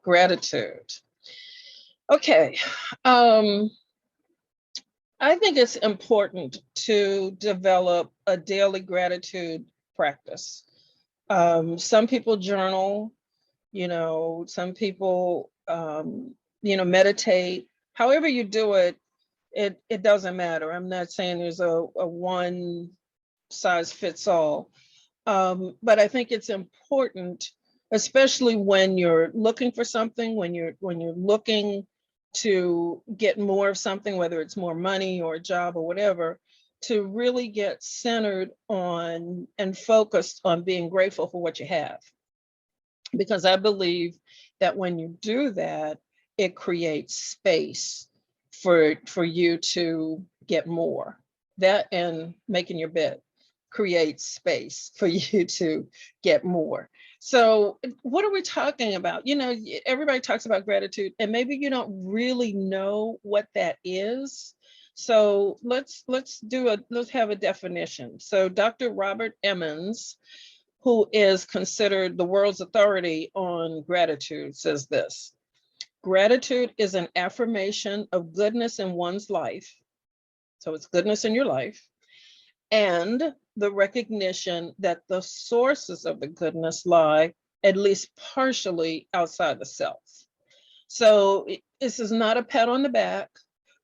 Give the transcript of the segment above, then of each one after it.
Gratitude. Okay. I think it's important to develop a daily gratitude practice. Some people journal, some people, meditate. However you do it, it doesn't matter. I'm not saying there's a one size fits all. But I think it's important, especially when you're looking for something, when you're looking to get more of something, whether it's more money or a job or whatever, to really get centered on and focused on being grateful for what you have. Because I believe that when you do that, it creates space for you to get more. That and making your bed creates space for you to get more. So what are we talking about? Everybody talks about gratitude, and maybe you don't really know what that is. So let's have a definition. So Dr. Robert Emmons, who is considered the world's authority on gratitude, says this: gratitude is an affirmation of goodness in one's life. So it's goodness in your life, and the recognition that the sources of the goodness lie at least partially outside the self. So this is not a pat on the back,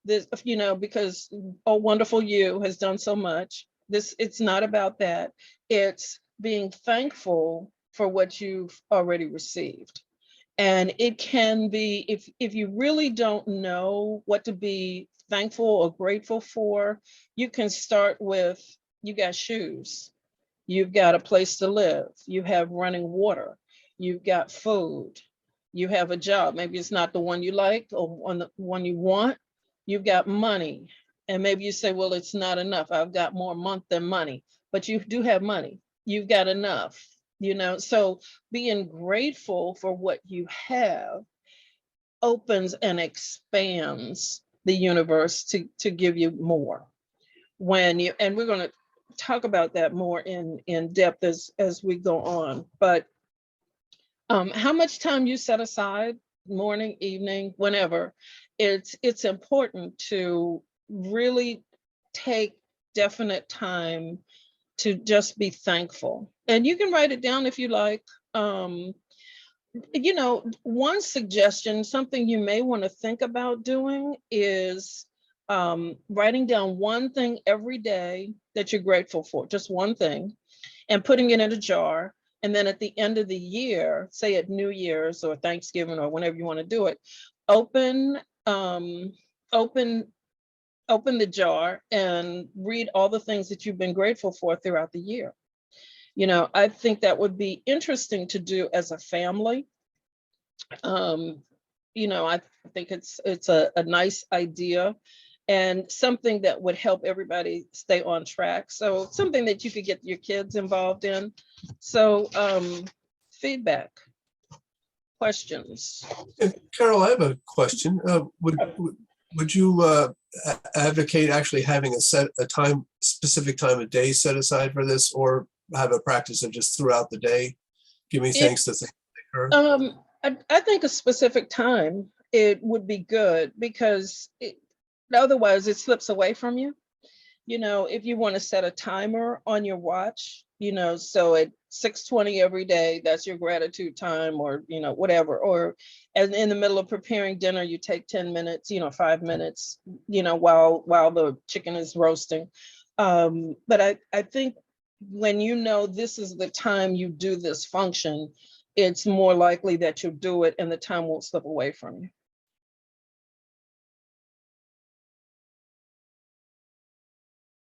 this, because, oh, wonderful you has done so much. It's not about that. It's being thankful for what you've already received. And it can be, if you really don't know what to be thankful or grateful for, you can start with, you got shoes, you've got a place to live, you have running water, you've got food, you have a job. Maybe it's not the one you like or the one you want. You've got money. And maybe you say, well, it's not enough. I've got more month than money, but you do have money. You've got enough, so being grateful for what you have opens and expands the universe to give you more. And we're going to talk about that more in depth as we go on. But how much time you set aside, morning, evening, whenever, it's important to really take definite time to just be thankful. And you can write it down if you like. One suggestion, something you may want to think about doing, is writing down one thing every day that you're grateful for, just one thing, and putting it in a jar. And then at the end of the year, say at New Year's or Thanksgiving or whenever you want to do it, open the jar and read all the things that you've been grateful for throughout the year. I think that would be interesting to do as a family. I think it's a nice idea and something that would help everybody stay on track. So something that you could get your kids involved in. So feedback, questions. Carol, I have a question. Would you advocate actually having a specific time of day set aside for this, or have a practice of just throughout the day giving thanks to things that occur? I think a specific time, it would be good, because otherwise it slips away from you. If you want to set a timer on your watch, so at 6:20 every day, that's your gratitude time, or, whatever. Or and in the middle of preparing dinner, you take 10 minutes, 5 minutes, while the chicken is roasting. But I think when this is the time you do this function, it's more likely that you'll do it and the time won't slip away from you.